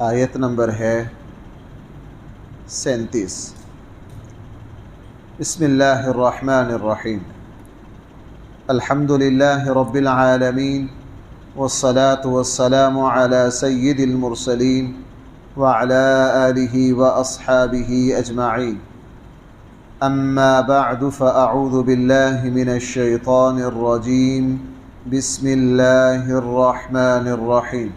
آیت نمبر ہے 37۔ بسم اللہ الرحمن الرحیم۔ الحمد للہ رب العالمین والصلاة والسلام علی سید المرسلین وعلی آلہ واصحابہ اجمعین۔ اما بعد فاعوذ باللہ من الشیطان الرجیم۔ بسم اللہ الرحمن الرحیم۔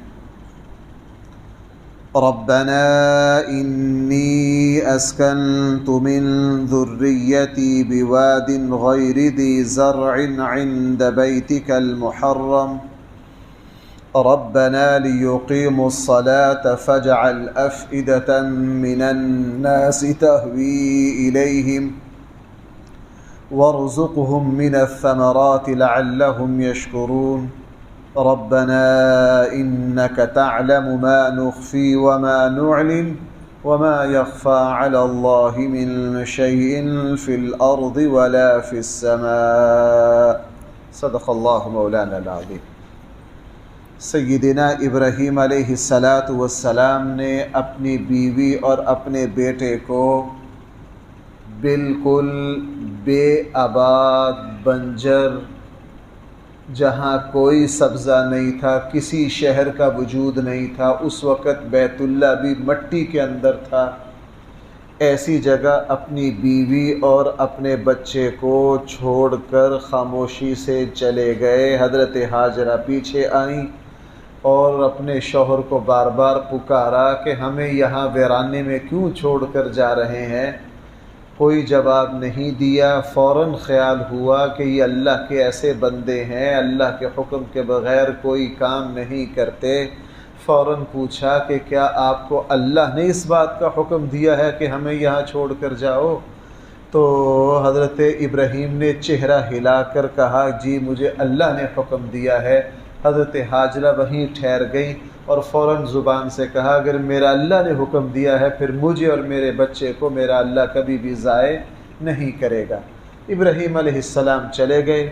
ربنا انی اسکنت من ذریتی بواد غیر ذی زرع عند بیتک المحرم ربنا لیقیموا الصلاة فاجعل افئدة من الناس تهوی الیہم وارزقهم من الثمرات لعلهم يشكرون ربنا إنك تعلم ما نخفي وما نعلن وما يخفى على الله من شيء في الأرض ولا في السماء صدق الله مولانا العظيم۔ سیدنا ابراہیم علیہ السلام نے اپنی بیوی اور اپنے بیٹے کو بالکل بے آباد بنجر، جہاں کوئی سبزہ نہیں تھا، کسی شہر کا وجود نہیں تھا، اس وقت بیت اللہ بھی مٹی کے اندر تھا، ایسی جگہ اپنی بیوی اور اپنے بچے کو چھوڑ کر خاموشی سے چلے گئے۔ حضرت ہاجرہ پیچھے آئیں اور اپنے شوہر کو بار بار پکارا کہ ہمیں یہاں ویرانے میں کیوں چھوڑ کر جا رہے ہیں؟ کوئی جواب نہیں دیا۔ فوراً خیال ہوا کہ یہ اللہ کے ایسے بندے ہیں، اللہ کے حکم کے بغیر کوئی کام نہیں کرتے۔ فوراً پوچھا کہ کیا آپ کو اللہ نے اس بات کا حکم دیا ہے کہ ہمیں یہاں چھوڑ کر جاؤ؟ تو حضرت ابراہیم نے چہرہ ہلا کر کہا جی مجھے اللہ نے حکم دیا ہے۔ حضرت ہاجرہ وہیں ٹھہر گئیں اور فوراً زبان سے کہا اگر میرا اللہ نے حکم دیا ہے پھر مجھے اور میرے بچے کو میرا اللہ کبھی بھی ضائع نہیں کرے گا۔ ابراہیم علیہ السلام چلے گئے۔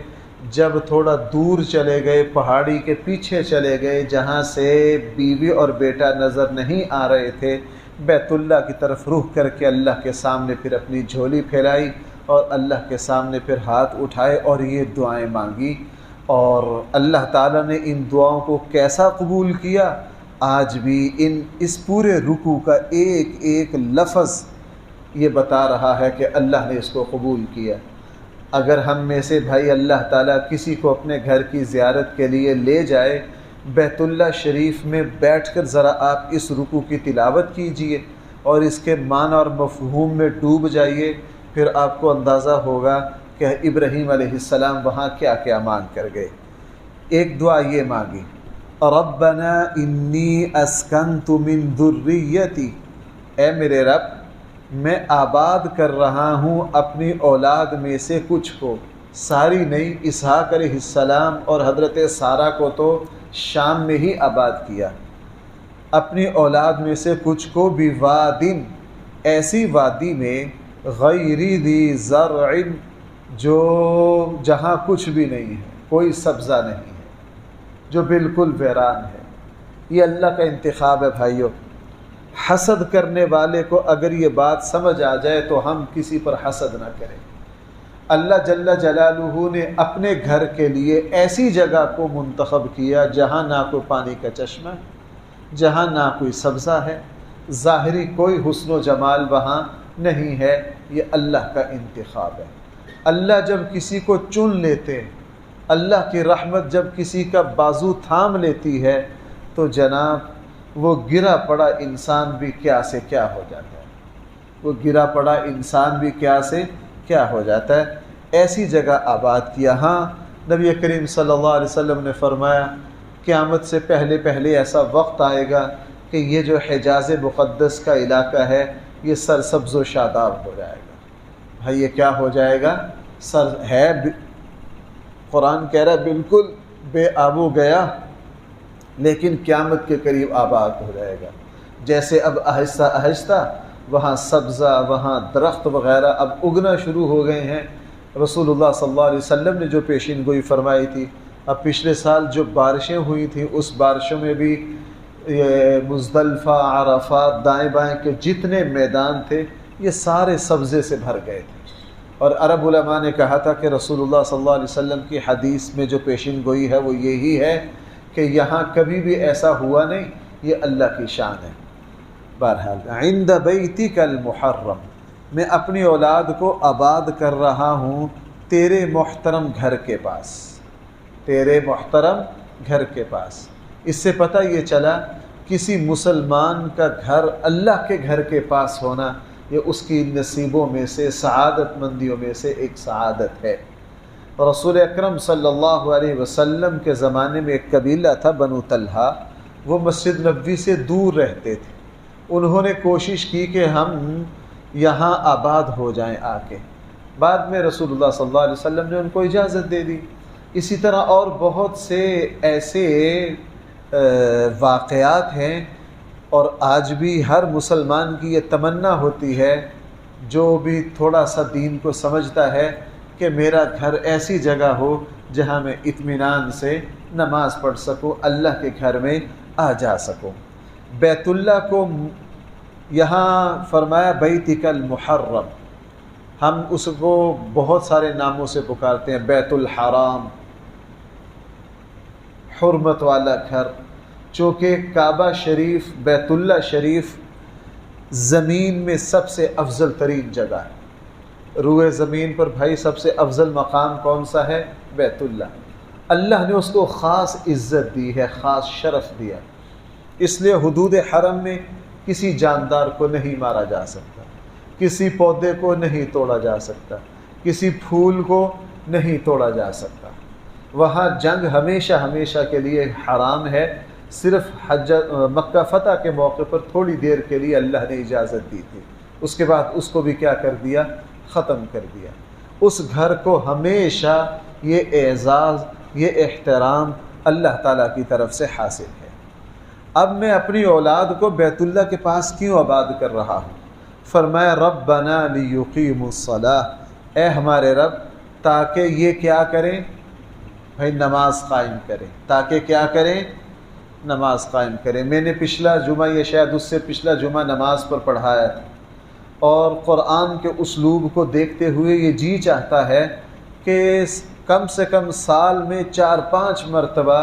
جب تھوڑا دور چلے گئے، پہاڑی کے پیچھے چلے گئے جہاں سے بیوی اور بیٹا نظر نہیں آ رہے تھے، بیت اللہ کی طرف رخ کر کے اللہ کے سامنے پھر اپنی جھولی پھیلائی اور اللہ کے سامنے پھر ہاتھ اٹھائے اور یہ دعائیں مانگی، اور اللہ تعالیٰ نے ان دعاؤں کو کیسا قبول کیا؟ آج بھی اس پورے رکوع کا ایک ایک لفظ یہ بتا رہا ہے کہ اللہ نے اس کو قبول کیا۔ اگر ہم میں سے بھائی اللہ تعالیٰ کسی کو اپنے گھر کی زیارت کے لیے لے جائے، بیت اللہ شریف میں بیٹھ کر ذرا آپ اس رکوع کی تلاوت کیجئے اور اس کے معنی اور مفہوم میں ڈوب جائیے، پھر آپ کو اندازہ ہوگا کہ ابراہیم علیہ السلام وہاں کیا کیا مانگ کر گئے۔ ایک دعا یہ مانگی ربنا انی اسکنت من ذریتی، اے میرے رب میں آباد کر رہا ہوں اپنی اولاد میں سے کچھ کو، ساری نہیں، اسحاق علیہ السلام اور حضرت سارہ کو تو شام میں ہی آباد کیا، اپنی اولاد میں سے کچھ کو بوادن، ایسی وادی میں غیر ذی زرع، جو جہاں کچھ بھی نہیں ہے، کوئی سبزہ نہیں ہے، جو بالکل ویران ہے۔ یہ اللہ کا انتخاب ہے بھائیو۔ حسد کرنے والے کو اگر یہ بات سمجھ آ جائے تو ہم کسی پر حسد نہ کریں۔ اللہ جل جلالہ نے اپنے گھر کے لیے ایسی جگہ کو منتخب کیا جہاں نہ کوئی پانی کا چشمہ، جہاں نہ کوئی سبزہ ہے، ظاہری کوئی حسن و جمال وہاں نہیں ہے۔ یہ اللہ کا انتخاب ہے۔ اللہ جب کسی کو چن لیتے، اللہ کی رحمت جب کسی کا بازو تھام لیتی ہے تو جناب وہ گرا پڑا انسان بھی کیا سے کیا ہو جاتا ہے، وہ گرا پڑا انسان بھی کیا سے کیا ہو جاتا ہے۔ ایسی جگہ آباد کیا۔ ہاں نبی کریم صلی اللہ علیہ وسلم نے فرمایا قیامت سے پہلے پہلے ایسا وقت آئے گا کہ یہ جو حجاز مقدس کا علاقہ ہے یہ سرسبز و شاداب ہو جائے گا۔ بھائی یہ کیا ہو جائے گا؟ قرآن کہہ رہا ہے بالکل بے آب و گیا، لیکن قیامت کے قریب آباد ہو جائے گا۔ جیسے اب آہستہ آہستہ وہاں سبزہ، وہاں درخت وغیرہ اب اگنا شروع ہو گئے ہیں۔ رسول اللہ صلی اللہ علیہ وسلم نے جو پیشین گوئی فرمائی تھی، اب پچھلے سال جو بارشیں ہوئی تھیں اس بارشوں میں بھی یہ مزدلفہ، عرفات، دائیں بائیں کے جتنے میدان تھے یہ سارے سبزے سے بھر گئے تھے۔ اور عرب علماء نے کہا تھا کہ رسول اللہ صلی اللہ علیہ وسلم کی حدیث میں جو پیشن گوئی ہے وہ یہی ہے کہ یہاں کبھی بھی ایسا ہوا نہیں، یہ اللہ کی شان ہے۔ بہرحال عند بیتک المحرم، میں اپنی اولاد کو آباد کر رہا ہوں تیرے محترم گھر کے پاس، تیرے محترم گھر کے پاس۔ اس سے پتہ یہ چلا کسی مسلمان کا گھر اللہ کے گھر کے پاس ہونا یہ اس کی نصیبوں میں سے، سعادت مندیوں میں سے ایک سعادت ہے۔ رسول اکرم صلی اللہ علیہ وسلم کے زمانے میں ایک قبیلہ تھا بنو طلحہ، وہ مسجد نبوی سے دور رہتے تھے۔ انہوں نے کوشش کی کہ ہم یہاں آباد ہو جائیں آ کے، بعد میں رسول اللہ صلی اللہ علیہ وسلم نے ان کو اجازت دے دی۔ اسی طرح اور بہت سے ایسے واقعات ہیں، اور آج بھی ہر مسلمان کی یہ تمنا ہوتی ہے جو بھی تھوڑا سا دین کو سمجھتا ہے کہ میرا گھر ایسی جگہ ہو جہاں میں اطمینان سے نماز پڑھ سکوں، اللہ کے گھر میں آ جا سکوں۔ بیت اللہ کو یہاں فرمایا بیتک المحرم، ہم اس کو بہت سارے ناموں سے پکارتے ہیں، بیت الحرام، حرمت والا گھر، چونکہ کعبہ شریف، بیت اللہ شریف زمین میں سب سے افضل ترین جگہ ہے۔ روئے زمین پر بھائی سب سے افضل مقام کون سا ہے؟ بیت اللہ۔ اللہ نے اس کو خاص عزت دی ہے، خاص شرف دیا، اس لیے حدود حرم میں کسی جاندار کو نہیں مارا جا سکتا، کسی پودے کو نہیں توڑا جا سکتا، کسی پھول کو نہیں توڑا جا سکتا۔ وہاں جنگ ہمیشہ ہمیشہ کے لیے حرام ہے، صرف مکہ فتح کے موقع پر تھوڑی دیر کے لیے اللہ نے اجازت دی تھی، اس کے بعد اس کو بھی کیا کر دیا؟ ختم کر دیا۔ اس گھر کو ہمیشہ یہ اعزاز، یہ احترام اللہ تعالیٰ کی طرف سے حاصل ہے۔ اب میں اپنی اولاد کو بیت اللہ کے پاس کیوں آباد کر رہا ہوں؟ فرمایا ربنا لیقیموا الصلاۃ، اے ہمارے رب تاکہ یہ کیا کریں بھائی؟ نماز قائم کریں۔ تاکہ کیا کریں؟ نماز قائم کریں۔ میں نے پچھلا جمعہ، یہ شاید اس سے پچھلا جمعہ نماز پر پڑھایا تھا، اور قرآن کے اسلوب کو دیکھتے ہوئے یہ جی چاہتا ہے کہ کم سے کم سال میں 4-5 مرتبہ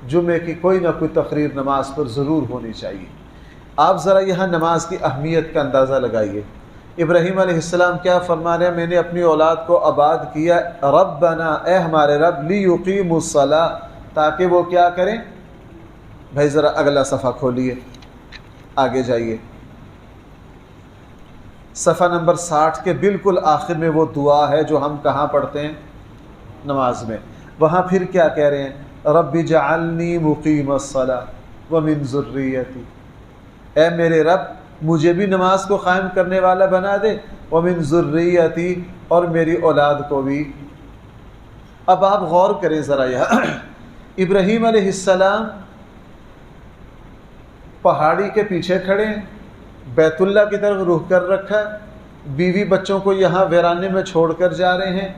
جمعے کی کوئی نہ کوئی تقریر نماز پر ضرور ہونی چاہیے۔ آپ ذرا یہاں نماز کی اہمیت کا اندازہ لگائیے۔ ابراہیم علیہ السلام کیا فرما رہے ہیں؟ میں نے اپنی اولاد کو آباد کیا، ربنا، اے ہمارے رب، لیقیموا الصلاۃ، تاکہ وہ کیا کریں؟ بھائی ذرا اگلا صفحہ کھولیے، آگے جائیے، صفحہ نمبر 60 کے بالکل آخر میں وہ دعا ہے جو ہم کہاں پڑھتے ہیں؟ نماز میں۔ وہاں پھر کیا کہہ رہے ہیں؟ رب اجعلنی مقیم الصلاۃ ومن ذریتی، اے میرے رب مجھے بھی نماز کو قائم کرنے والا بنا دے، ومن ذریتی، اور میری اولاد کو بھی۔ اب آپ غور کریں ذرا یہاں، ابراہیم علیہ السلام پہاڑی کے پیچھے کھڑے ہیں، بیت اللہ کی طرف رخ کر رکھا ہے، بیوی بچوں کو یہاں ویرانے میں چھوڑ کر جا رہے ہیں،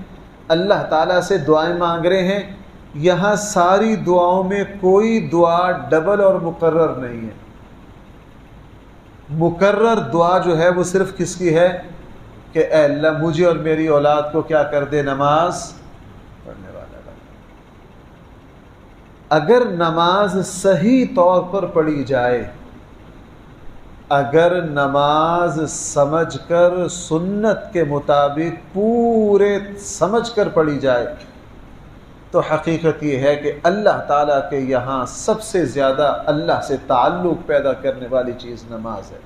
اللہ تعالیٰ سے دعائیں مانگ رہے ہیں۔ یہاں ساری دعاؤں میں کوئی دعا ڈبل اور مکرر نہیں ہے۔ مکرر دعا جو ہے وہ صرف کس کی ہے؟ کہ اے اللہ مجھے اور میری اولاد کو کیا کر دے؟ نماز پڑھنے والا بنا۔ اگر نماز صحیح طور پر پڑھی جائے، اگر نماز سمجھ کر سنت کے مطابق پورے سمجھ کر پڑھی جائے، تو حقیقت یہ ہے کہ اللہ تعالیٰ کے یہاں سب سے زیادہ اللہ سے تعلق پیدا کرنے والی چیز نماز ہے۔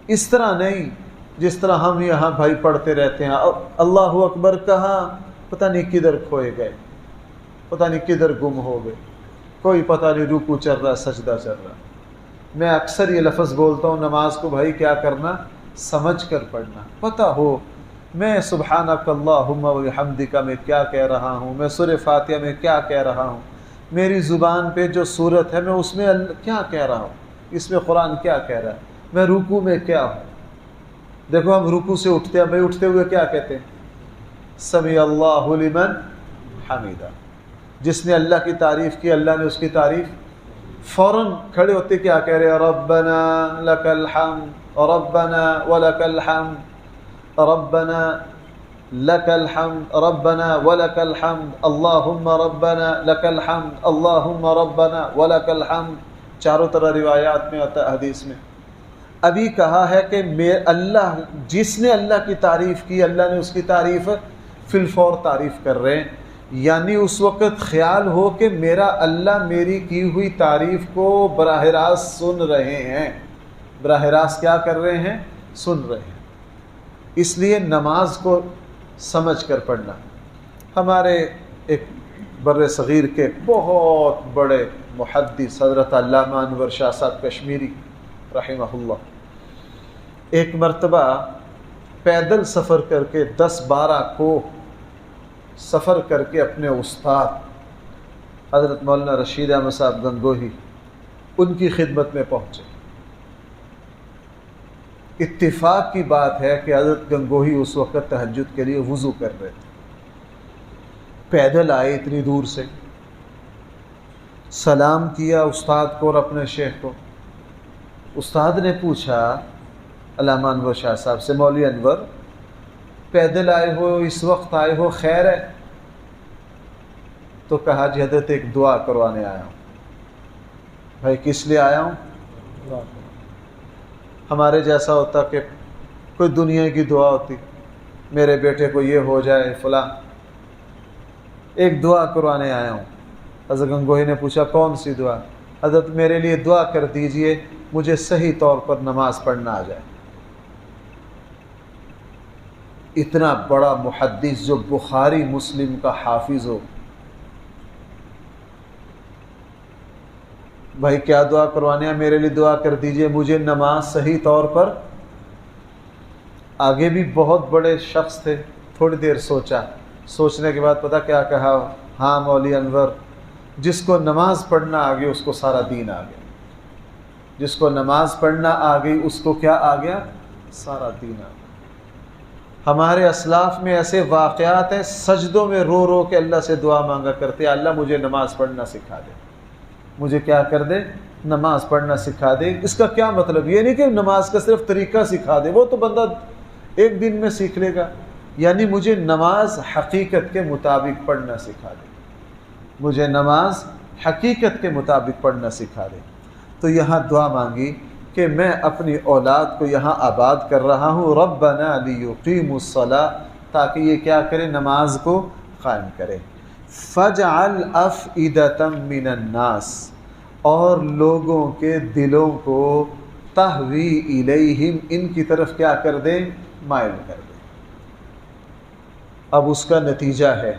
اس طرح نہیں جس طرح ہم یہاں بھائی پڑھتے رہتے ہیں، اللہ اکبر کہاں پتہ نہیں کدھر کھوئے گئے، پتہ نہیں کدھر گم ہو گئے، کوئی پتہ نہیں رکوع چل رہا، سجدہ چل رہا۔ میں اکثر یہ لفظ بولتا ہوں، نماز کو بھائی کیا کرنا؟ سمجھ کر پڑھنا، پتہ ہو میں سبحانک اللہم وبحمدک میں کیا کہہ رہا ہوں، میں سورہ فاتحہ میں کیا کہہ رہا ہوں، میری زبان پہ جو صورت ہے میں اس میں کیا کہہ رہا ہوں، اس میں قرآن کیا کہہ رہا ہے، میں رکوع میں کیا ہوں۔ دیکھو ہم رکوع سے اٹھتے ہیں، بھائی اٹھتے ہوئے کیا کہتے ہیں؟ سمیع اللہ لمن حمیدہ۔ جس نے اللہ کی تعریف کی اللہ نے اس کی تعریف فوراً کھڑے ہوتے کیا کہہ رہے ہیں؟ ربنا لک الحمد ربنا ولک الحمد ربنا لک الحمد ربنا ولک الحمد اللہم ربنا لک الحمد اللہم ربنا ولک الحمد. چاروں طرح روایات میں آتا ہے، حدیث میں. ابھی کہا ہے کہ اللہ، جس نے اللہ کی تعریف کی، اللہ نے اس کی تعریف فی الفور تعریف کر رہے ہیں. یعنی اس وقت خیال ہو کہ میرا اللہ میری کی ہوئی تعریف کو براہ راست سن رہے ہیں. براہ راست کیا کر رہے ہیں؟ سن رہے ہیں. اس لیے نماز کو سمجھ کر پڑھنا. ہمارے ایک بر صغیر کے بہت بڑے محدث حضرت علامہ انور شاہ صاحب کشمیری رحمہ اللہ، ایک مرتبہ پیدل سفر کر کے 10-12 کوہ سفر کر کے اپنے استاد حضرت مولانا رشید احمد صاحب گنگوہی ان کی خدمت میں پہنچے. اتفاق کی بات ہے کہ حضرت گنگوہی اس وقت تہجد کے لیے وضو کر رہے تھے. پیدل آئے اتنی دور سے، سلام کیا استاد کو اور اپنے شیخ کو. استاد نے پوچھا علامہ انور شاہ صاحب سے، مولوی انور پیدل آئے ہو، اس وقت آئے ہو، خیر ہے؟ تو کہا جی حضرت ایک دعا کروانے آیا ہوں. بھائی کس لیے آیا ہوں؟ دعا. ہمارے جیسا ہوتا کہ کوئی دنیا کی دعا ہوتی، میرے بیٹے کو یہ ہو جائے فلاں. ایک دعا کروانے آیا ہوں. حضرت گنگوہی نے پوچھا کون سی دعا؟ حضرت میرے لیے دعا کر دیجئے مجھے صحیح طور پر نماز پڑھنا آ جائے. اتنا بڑا محدث جو بخاری مسلم کا حافظ ہو، بھائی کیا دعا کروانے ہیں؟ میرے لیے دعا کر دیجئے مجھے نماز صحیح طور پر. آگے بھی بہت بڑے شخص تھے. تھوڑی دیر سوچا، سوچنے کے بعد پتہ کیا کہا؟ ہاں مولوی انور، جس کو نماز پڑھنا آ گئی اس کو سارا دین آ گیا. جس کو نماز پڑھنا آ گئی اس کو کیا آ گیا؟ سارا دین آ گیا. ہمارے اسلاف میں ایسے واقعات ہیں، سجدوں میں رو رو کے اللہ سے دعا مانگا کرتے، اللہ مجھے نماز پڑھنا سکھا دے، مجھے کیا کر دے؟ نماز پڑھنا سکھا دے. اس کا کیا مطلب؟ یہ نہیں کہ نماز کا صرف طریقہ سکھا دے، وہ تو بندہ ایک دن میں سیکھ لے گا. یعنی مجھے نماز حقیقت کے مطابق پڑھنا سکھا دے، مجھے نماز حقیقت کے مطابق پڑھنا سکھا دے. تو یہاں دعا مانگی کہ میں اپنی اولاد کو یہاں آباد کر رہا ہوں، ربنا لیقیموا الصلاۃ، تاکہ یہ کیا کرے؟ نماز کو قائم کرے. فاجعل افئدۃ من الناس، اور لوگوں کے دلوں کو تہوی الیہم، ان کی طرف کیا کر دے؟ مائل کر دے. اب اس کا نتیجہ ہے،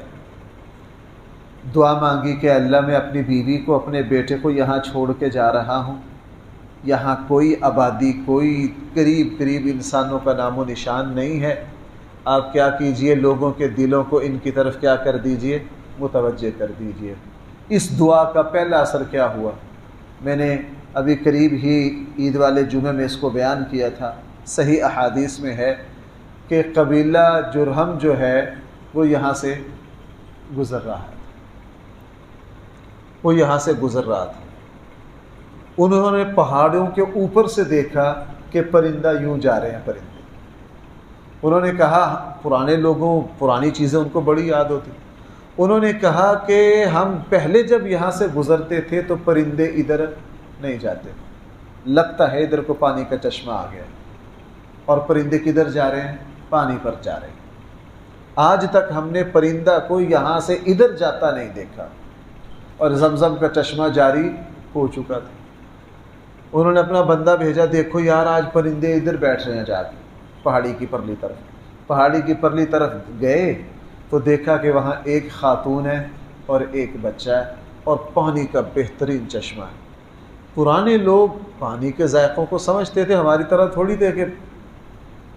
دعا مانگی کہ اللہ میں اپنی بیوی کو اپنے بیٹے کو یہاں چھوڑ کے جا رہا ہوں، یہاں کوئی آبادی، کوئی قریب انسانوں کا نام و نشان نہیں ہے. آپ کیا کیجئے؟ لوگوں کے دلوں کو ان کی طرف کیا کر دیجئے؟ متوجہ کر دیجئے. اس دعا کا پہلا اثر کیا ہوا؟ میں نے ابھی قریب ہی عید والے جمعے میں اس کو بیان کیا تھا. صحیح احادیث میں ہے کہ قبیلہ جرہم جو ہے وہ یہاں سے گزر رہا ہے، وہ یہاں سے گزر رہا تھا. انہوں نے پہاڑوں کے اوپر سے دیکھا کہ پرندہ یوں جا رہے ہیں پرندے. انہوں نے کہا، پرانے لوگوں پرانی چیزیں ان کو بڑی یاد ہوتی، انہوں نے کہا کہ ہم پہلے جب یہاں سے گزرتے تھے تو پرندے ادھر نہیں جاتے، لگتا ہے ادھر کو پانی کا چشمہ آ گیا، اور پرندے کدھر جا رہے ہیں؟ پانی پر جا رہے ہیں. آج تک ہم نے پرندہ کو یہاں سے ادھر جاتا نہیں دیکھا، اور زمزم کا چشمہ جاری ہو چکا تھا. انہوں نے اپنا بندہ بھیجا، دیکھو یار آج پرندے ادھر بیٹھ رہے ہیں جا کے پہاڑی کی پرلی طرف. پہاڑی کی پرلی طرف گئے تو دیکھا کہ وہاں ایک خاتون ہے اور ایک بچہ ہے، اور پانی کا بہترین چشمہ ہے. پرانے لوگ پانی کے ذائقوں کو سمجھتے تھے، ہماری طرح تھوڑی تھے کہ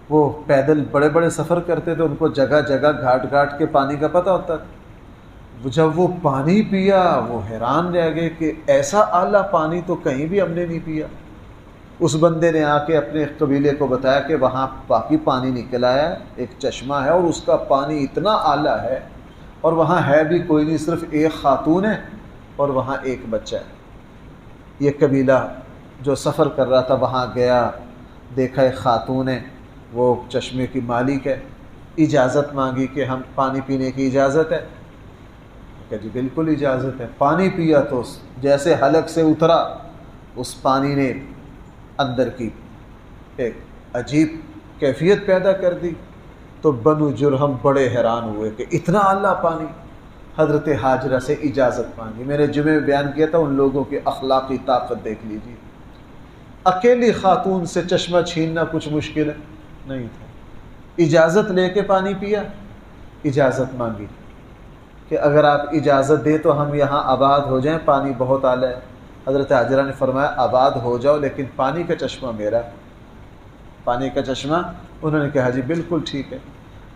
وہ پیدل بڑے بڑے سفر کرتے تھے، ان کو جگہ جگہ گھاٹ گھاٹ کے پانی کا پتہ ہوتا تھا. جب وہ پانی پیا وہ حیران رہ گئے کہ ایسا اعلیٰ پانی تو کہیں بھی ہم نے نہیں پیا. اس بندے نے آ کے اپنے قبیلے کو بتایا کہ وہاں باقی پانی نکل آیا ہے، ایک چشمہ ہے اور اس کا پانی اتنا اعلیٰ ہے، اور وہاں ہے بھی کوئی نہیں، صرف ایک خاتون ہے اور وہاں ایک بچہ ہے. یہ قبیلہ جو سفر کر رہا تھا وہاں گیا، دیکھا ایک خاتون ہے، وہ چشمے کی مالک ہے، اجازت مانگی کہ ہم پانی پینے کی اجازت ہے؟ کہ جی بالکل اجازت ہے۔ پانی پیا تو جیسے حلق سے اترا اس پانی نے اندر کی ایک عجیب کیفیت پیدا کر دی، تو بنو جرہم بڑے حیران ہوئے کہ اتنا اعلیٰ پانی۔ حضرت ہاجرہ سے اجازت مانگی۔ میں نے جمعے میں بیان کیا تھا ان لوگوں کی اخلاقی طاقت دیکھ لیجیے، اکیلی خاتون سے چشمہ چھیننا کچھ مشکل نہیں تھا، اجازت لے کے پانی پیا، اجازت مانگی کہ اگر آپ اجازت دیں تو ہم یہاں آباد ہو جائیں، پانی بہت اعلیٰ ہے۔ حضرت ہاجرہ نے فرمایا آباد ہو جاؤ لیکن پانی کا چشمہ میرا، پانی کا چشمہ۔ انہوں نے کہا جی بالکل ٹھیک ہے۔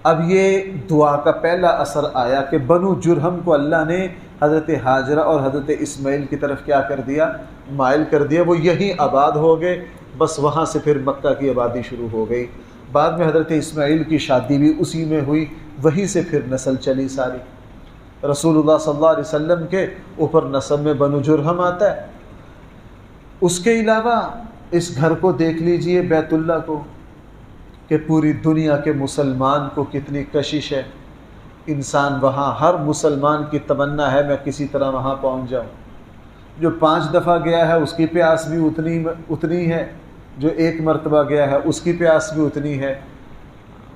اب یہ دعا کا پہلا اثر آیا کہ بنو جرہم کو اللہ نے حضرت ہاجرہ اور حضرت اسماعیل کی طرف کیا کر دیا؟ مائل کر دیا۔ وہ یہیں آباد ہو گئے، بس وہاں سے پھر مکہ کی آبادی شروع ہو گئی۔ بعد میں حضرت اسماعیل کی شادی بھی اسی میں ہوئی، وہیں سے پھر نسل چلی ساری۔ رسول اللہ صلی اللہ علیہ وسلم کے اوپر نسب میں بنو جرہم آتا ہے۔ اس کے علاوہ اس گھر کو دیکھ لیجئے، بیت اللہ کو، کہ پوری دنیا کے مسلمان کو کتنی کشش ہے۔ انسان وہاں، ہر مسلمان کی تمنا ہے میں کسی طرح وہاں پہنچ جاؤں۔ جو 5 دفعہ گیا ہے اس کی پیاس بھی اتنی ہے، جو 1 مرتبہ گیا ہے اس کی پیاس بھی اتنی ہے،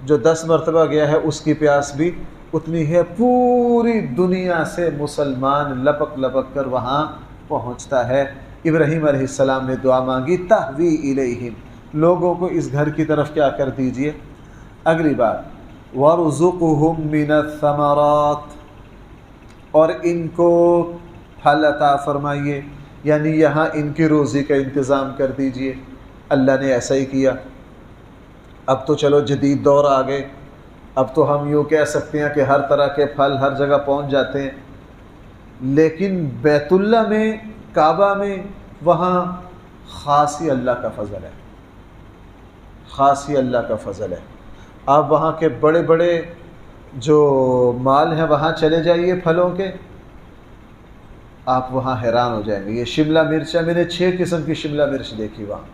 جو 10 مرتبہ گیا ہے اس کی پیاس بھی اتنی ہے۔ پوری دنیا سے مسلمان لپک لپک کر وہاں پہنچتا ہے۔ ابراہیم علیہ السلام نے دعا مانگی تہوی الیہم، لوگوں کو اس گھر کی طرف کیا کر دیجئے۔ اگلی بات وارزقہم من الثمرات، اور ان کو پھل عطا فرمائیے، یعنی یہاں ان کی روزی کا انتظام کر دیجئے۔ اللہ نے ایسا ہی کیا۔ اب تو چلو جدید دور آ گئے، اب تو ہم یوں کہہ سکتے ہیں کہ ہر طرح کے پھل ہر جگہ پہنچ جاتے ہیں، لیکن بیت اللہ میں، کعبہ میں، وہاں خاص ہی اللہ کا فضل ہے، خاص ہی اللہ کا فضل ہے۔ آپ وہاں کے بڑے بڑے جو مال ہیں وہاں چلے جائیے پھلوں کے، آپ وہاں حیران ہو جائیں گے۔ یہ شملہ مرچ ہے، میں نے 6 قسم کی شملہ مرچ دیکھی وہاں۔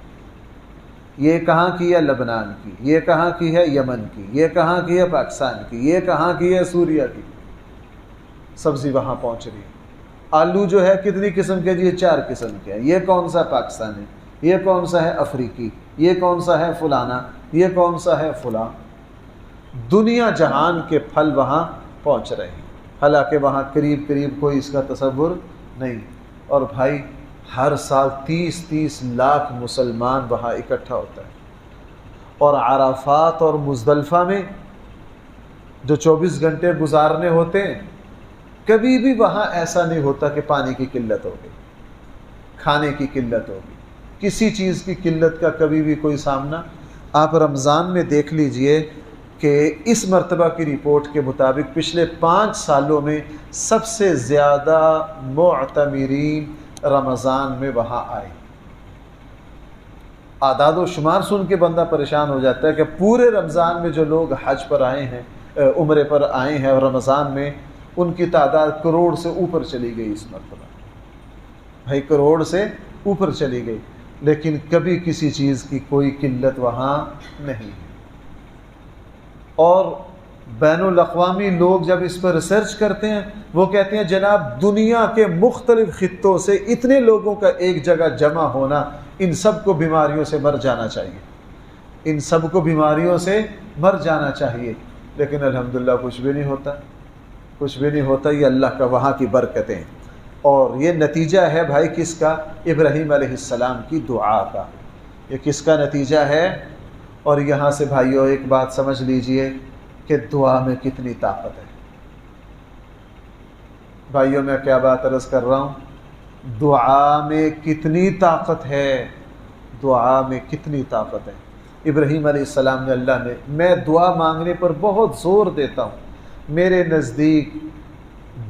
یہ کہاں کی ہے؟ لبنان کی، یہ کہاں کی ہے؟ یمن کی، یہ کہاں کی ہے؟ پاکستان کی، یہ کہاں کی ہے؟ سوریہ کی۔ سبزی وہاں پہنچ رہی ہے۔ آلو جو ہے کتنی قسم کے؟ یہ 4 قسم کے ہیں۔ یہ کون سا پاکستان ہے، یہ کون سا ہے افریقی، یہ کون سا ہے فلانا، یہ کون سا ہے فلاں۔ دنیا جہان کے پھل وہاں پہنچ رہے ہیں، حالانکہ وہاں قریب کوئی اس کا تصور نہیں۔ اور بھائی ہر سال 30 لاکھ مسلمان وہاں اکٹھا ہوتا ہے، اور عرفات اور مزدلفہ میں جو 24 گھنٹے گزارنے ہوتے ہیں، کبھی بھی وہاں ایسا نہیں ہوتا کہ پانی کی قلت ہوگی، کھانے کی قلت ہوگی، کسی چیز کی قلت کا کبھی بھی کوئی سامنا۔ آپ رمضان میں دیکھ لیجئے کہ اس مرتبہ کی رپورٹ کے مطابق پچھلے 5 سالوں میں سب سے زیادہ معتمرین رمضان میں وہاں آئے۔ اعداد و شمار سن کے بندہ پریشان ہو جاتا ہے کہ پورے رمضان میں جو لوگ حج پر آئے ہیں، عمرے پر آئے ہیں، اور رمضان میں ان کی تعداد کروڑ سے اوپر چلی گئی اس مرتبہ، بھائی کروڑ سے اوپر چلی گئی، لیکن کبھی کسی چیز کی کوئی قلت وہاں نہیں ہے۔ اور بین الاقوامی لوگ جب اس پر ریسرچ کرتے ہیں، وہ کہتے ہیں جناب دنیا کے مختلف خطوں سے اتنے لوگوں کا ایک جگہ جمع ہونا، ان سب کو بیماریوں سے مر جانا چاہیے، ان سب کو بیماریوں سے مر جانا چاہیے، لیکن الحمدللہ کچھ بھی نہیں ہوتا، کچھ بھی نہیں ہوتا۔ یہ اللہ کا وہاں کی برکتیں، اور یہ نتیجہ ہے بھائی کس کا؟ ابراہیم علیہ السلام کی دعا کا۔ یہ کس کا نتیجہ ہے؟ اور یہاں سے بھائیو ایک بات سمجھ لیجئے کہ دعا میں کتنی طاقت ہے۔ بھائیو میں کیا بات عرض کر رہا ہوں؟ دعا میں کتنی طاقت ہے، دعا میں کتنی طاقت ہے۔ ابراہیم علیہ السلام نے، اللہ نے، میں دعا مانگنے پر بہت زور دیتا ہوں، میرے نزدیک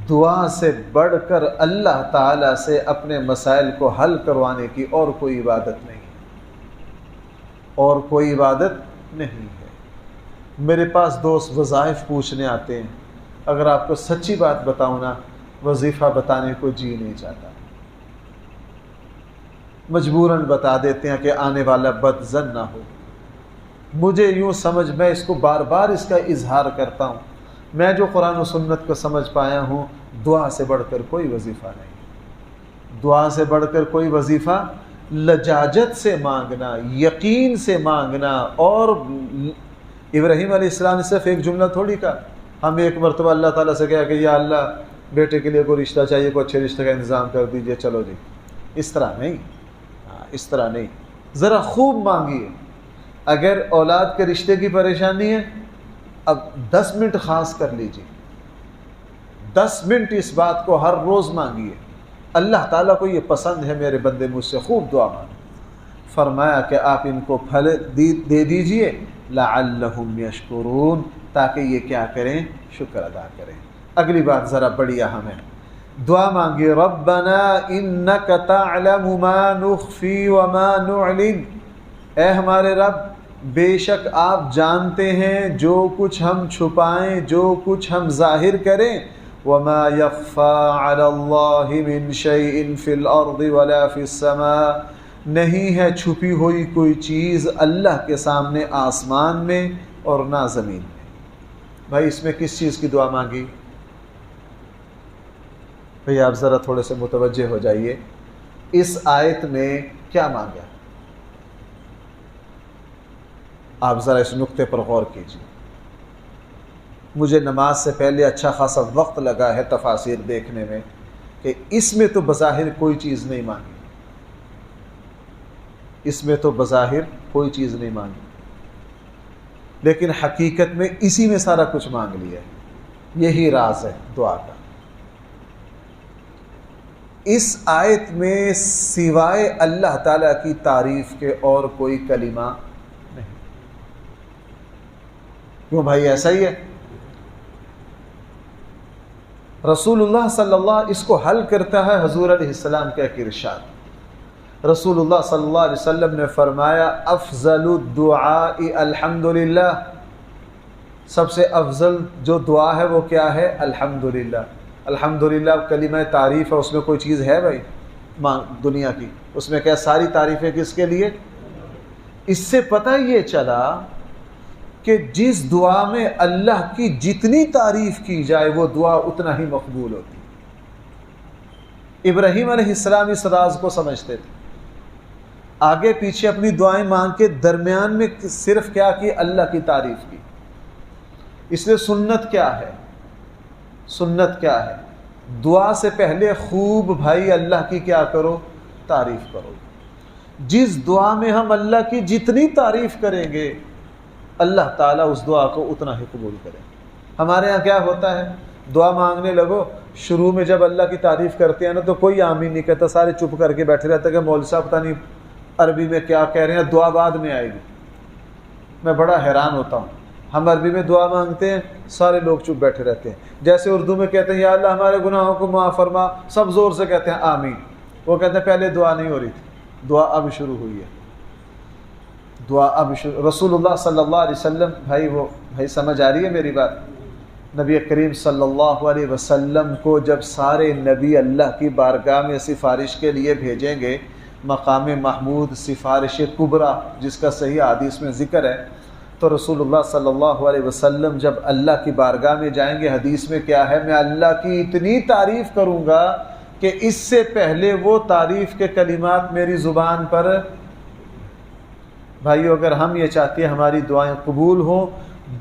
دعا سے بڑھ کر اللہ تعالیٰ سے اپنے مسائل کو حل کروانے کی اور کوئی عبادت نہیں، اور کوئی عبادت نہیں ہے۔ میرے پاس دوست وظائف پوچھنے آتے ہیں، اگر آپ کو سچی بات بتاؤں نا، وظیفہ بتانے کو جی نہیں چاہتا، مجبوراً بتا دیتے ہیں کہ آنے والا بد ظن نہ ہو۔ مجھے یوں سمجھ، میں اس کو بار بار اس کا اظہار کرتا ہوں، میں جو قرآن و سنت کو سمجھ پایا ہوں، دعا سے بڑھ کر کوئی وظیفہ نہیں، دعا سے بڑھ کر کوئی وظیفہ، لجاجت سے مانگنا، یقین سے مانگنا۔ اور ابراہیم علیہ السلام نے صرف ایک جملہ تھوڑی کہا، ہم ایک مرتبہ اللہ تعالیٰ سے کہا کہ یا اللہ بیٹے کے لیے کوئی رشتہ چاہیے، کوئی اچھے رشتے کا انتظام کر دیجئے، چلو جی، اس طرح نہیں، اس طرح نہیں، ذرا خوب مانگیے۔ اگر اولاد کے رشتے کی پریشانی ہے، اب 10 منٹ خاص کر لیجیے، 10 منٹ اس بات کو ہر روز مانگیے، اللہ تعالیٰ کو یہ پسند ہے میرے بندے مجھ سے خوب دعا مانگیں۔ فرمایا کہ آپ ان کو پھل دے دیجئے لعلہم یشکرون، تاکہ یہ کیا کریں، شکر ادا کریں۔ اگلی بات ذرا بڑی اہم ہے، دعا مانگیے ربنا انک تعلم ما نخفی وما نعلن، اے ہمارے رب بے شک آپ جانتے ہیں جو کچھ ہم چھپائیں، جو کچھ ہم ظاہر کریں، وما یخفی علی اللہ من شیء فی الارض ولا فی السماء، نہیں ہے چھپی ہوئی کوئی چیز اللہ کے سامنے آسمان میں اور نہ زمین میں۔ بھائی اس میں کس چیز کی دعا مانگی؟ بھئی آپ ذرا تھوڑے سے متوجہ ہو جائیے، اس آیت میں کیا مانگا؟ آپ ذرا اس نقطے پر غور کیجیے۔ مجھے نماز سے پہلے اچھا خاصا وقت لگا ہے تفاسیر دیکھنے میں کہ اس میں تو بظاہر کوئی چیز نہیں مانگی، اس میں تو بظاہر کوئی چیز نہیں مانگی، لیکن حقیقت میں اسی میں سارا کچھ مانگ لیا ہے۔ یہی راز ہے دعا کا۔ اس آیت میں سوائے اللہ تعالیٰ کی تعریف کے اور کوئی کلمہ نہیں۔ کیوں بھائی ایسا ہی ہے؟ رسول اللہ صلی اللہ اس کو حل کرتا ہے حضور علیہ السلام کا ایک ارشاد۔ رسول اللہ صلی اللہ علیہ وسلم نے فرمایا افضل الدعاء الحمدللہ، سب سے افضل جو دعا ہے وہ کیا ہے؟ الحمدللہ۔ الحمدللہ کلمہ تعریف ہے، اس میں کوئی چیز ہے بھائی دنیا کی؟ اس میں کیا ساری تعریفیں کس کے لیے؟ اس سے پتہ یہ چلا کہ جس دعا میں اللہ کی جتنی تعریف کی جائے وہ دعا اتنا ہی مقبول ہوتی۔ ابراہیم علیہ السلام اس راز کو سمجھتے تھے، آگے پیچھے اپنی دعائیں مانگ کے درمیان میں صرف کیا کی؟ اللہ کی تعریف کی۔ اس لیے سنت کیا ہے؟ سنت کیا ہے؟ دعا سے پہلے خوب بھائی اللہ کی کیا کرو؟ تعریف کرو۔ جس دعا میں ہم اللہ کی جتنی تعریف کریں گے اللہ تعالیٰ اس دعا کو اتنا ہی قبول کرے۔ ہمارے ہاں کیا ہوتا ہے، دعا مانگنے لگو، شروع میں جب اللہ کی تعریف کرتے ہیں نا تو کوئی آمین نہیں کہتا، سارے چپ کر کے بیٹھے رہتے کہ مولوی صاحب پتہ نہیں عربی میں کیا کہہ رہے ہیں، دعا بعد میں آئے گی۔ میں بڑا حیران ہوتا ہوں، ہم عربی میں دعا مانگتے ہیں، سارے لوگ چپ بیٹھے رہتے ہیں، جیسے اردو میں کہتے ہیں یا اللہ ہمارے گناہوں کو معاف فرما، سب زور سے کہتے ہیں آمین۔ وہ کہتے ہیں پہلے دعا نہیں ہو رہی تھی، دعا اب شروع ہوئی ہے، دعا اب شروع۔ رسول اللہ صلی اللہ علیہ وسلم، بھائی سمجھ آ رہی ہے میری بات؟ نبی کریم صلی اللہ علیہ وسلم کو جب سارے نبی اللہ کی بارگاہ میں سفارش کے لیے بھیجیں گے، مقام محمود سفارش کبریٰ جس کا صحیح حدیث میں ذکر ہے، تو رسول اللہ صلی اللہ علیہ وسلم جب اللہ کی بارگاہ میں جائیں گے، حدیث میں کیا ہے، میں اللہ کی اتنی تعریف کروں گا کہ اس سے پہلے وہ تعریف کے کلمات میری زبان پر۔ بھائیو اگر ہم یہ چاہتے ہیں ہماری دعائیں قبول ہوں،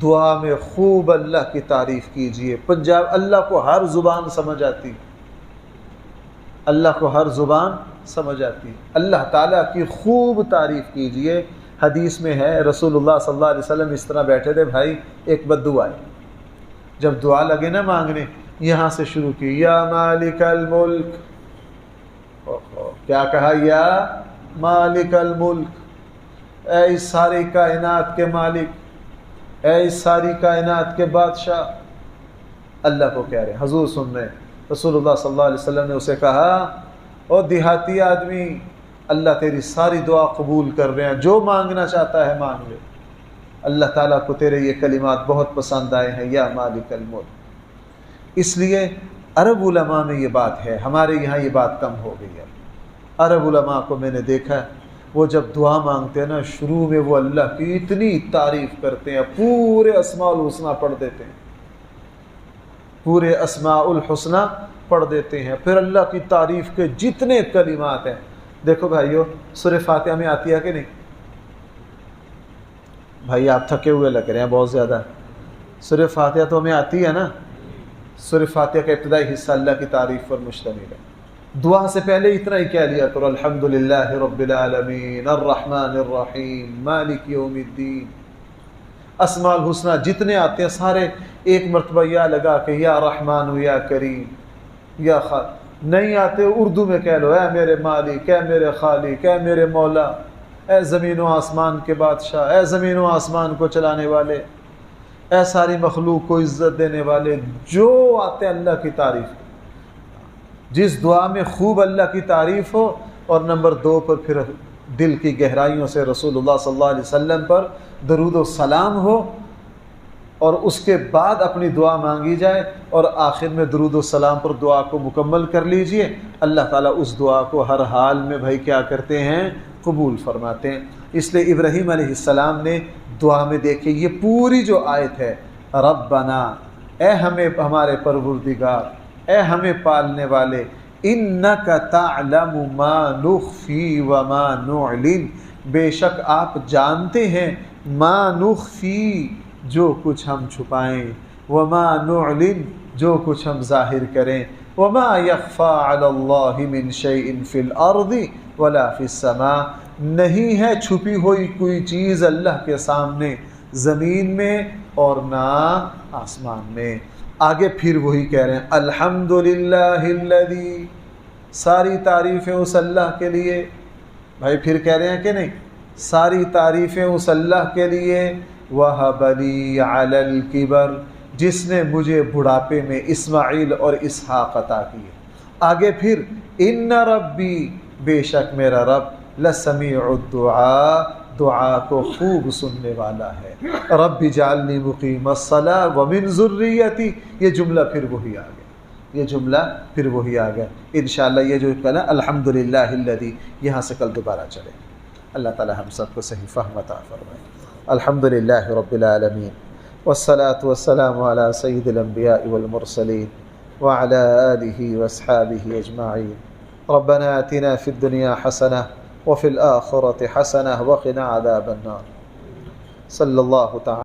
دعا میں خوب اللہ کی تعریف کیجئے۔ پنجاب اللہ کو ہر زبان سمجھ آتی، اللہ کو ہر زبان سمجھ آتی، اللہ تعالیٰ کی خوب تعریف کیجئے۔ حدیث میں ہے رسول اللہ صلی اللہ علیہ وسلم اس طرح بیٹھے تھے، بھائی ایک بددعا ہے، جب دعا لگے نا مانگنے، یہاں سے شروع کی یا مالک الملک، کیا کہا؟ یا مالک الملک، اے اس ساری کائنات کے مالک، اے اس ساری کائنات کے بادشاہ، اللہ کو کہہ رہے ہیں، حضور سن رہے ہیں۔ رسول اللہ صلی اللہ علیہ وسلم نے اسے کہا او دیہاتی آدمی، اللہ تیری ساری دعا قبول کر رہے ہیں، جو مانگنا چاہتا ہے مانگ لے، اللہ تعالیٰ کو تیرے یہ کلمات بہت پسند آئے ہیں، یا مالک الملک۔ اس لیے عرب علماء میں یہ بات ہے، ہمارے یہاں یہ بات کم ہو گئی ہے۔ عرب علماء کو میں نے دیکھا ہے، وہ جب دعا مانگتے ہیں نا، شروع میں وہ اللہ کی اتنی تعریف کرتے ہیں، پورے اسماء الحسنہ پڑھ دیتے ہیں، پورے اسماء الحسنہ پڑھ دیتے ہیں، پھر اللہ کی تعریف کے جتنے کلمات ہیں۔ دیکھو بھائیو، سورہ فاتحہ میں آتی ہے کہ نہیں؟ بھائی آپ تھکے ہوئے لگ رہے ہیں بہت زیادہ۔ سورہ فاتحہ تو ہمیں آتی ہے نا؟ سورہ فاتحہ کا ابتدائی حصہ اللہ کی تعریف پر مشتمل ہے۔ دعا سے پہلے اتنا ہی کہہ لیا کرو، الحمدللہ رب العالمین الرحمن الرحیم مالک یوم الدین۔ اسماء الحسنہ جتنے آتے ہیں سارے ایک مرتبہ یا لگا کے یا رحمان یا کریم یا نہیں آتے اردو میں کہہ لو، اے میرے مالک، اے میرے خالق، اے میرے مولا، اے زمین و آسمان کے بادشاہ، اے زمین و آسمان کو چلانے والے، اے ساری مخلوق کو عزت دینے والے، جو آتے ہیں اللہ کی تعریف۔ جس دعا میں خوب اللہ کی تعریف ہو، اور نمبر 2 پر پھر دل کی گہرائیوں سے رسول اللہ صلی اللہ علیہ وسلم پر درود و سلام ہو، اور اس کے بعد اپنی دعا مانگی جائے، اور آخر میں درود و سلام پر دعا کو مکمل کر لیجئے، اللہ تعالیٰ اس دعا کو ہر حال میں بھائی کیا کرتے ہیں؟ قبول فرماتے ہیں۔ اس لیے ابراہیم علیہ السلام نے دعا میں دیکھیں یہ پوری جو آیت ہے، ربنا، اے ہمیں ہمارے پروردگار، اے ہمیں پالنے والے، انک تعلم ما نخفی وما نعلن، بے شک آپ جانتے ہیں ما نخفی، جو کچھ ہم چھپائیں، وما نعلن، جو کچھ ہم ظاہر کریں، وما یخفی علی اللہ من شیء فی الارض ولا فی السماء، نہیں ہے چھپی ہوئی کوئی چیز اللہ کے سامنے زمین میں اور نہ آسمان میں۔ آگے پھر وہی کہہ رہے ہیں الحمدللہ الذی، ساری تعریفیں اس اللہ کے لیے۔ بھائی پھر کہہ رہے ہیں کہ نہیں؟ ساری تعریفیں اس اللہ کے لیے، وَهَبَ لِي عَلَى الْكِبَرِ، جس نے مجھے بڑھاپے میں اسماعیل اور اسحاق عطا کیے۔ آگے پھر ان ربی، بے شک میرا رب، لسمیع الدعاء، دعا کو خوب سننے والا ہے۔ رب اجعلنی مقیم الصلاۃ ومن ذریتی، یہ جملہ پھر وہی آ گیا، یہ جملہ پھر وہی آ گیا۔ انشاءاللہ یہ جو کل الحمدللہ الذی، یہاں سے کل دوبارہ چلے۔ اللہ تعالی ہم سب کو صحیح فہم عطا فرمائے۔ الحمدللہ رب العالمین، والصلاة والسلام علی سید الانبیاء والمرسلین وعلی آلہ واصحابہ اجمعین۔ ربنا آتنا فی الدنیا حسنہ وفي الآخرة حسنة وقنا عذاب النار۔ صلی اللہ تعالی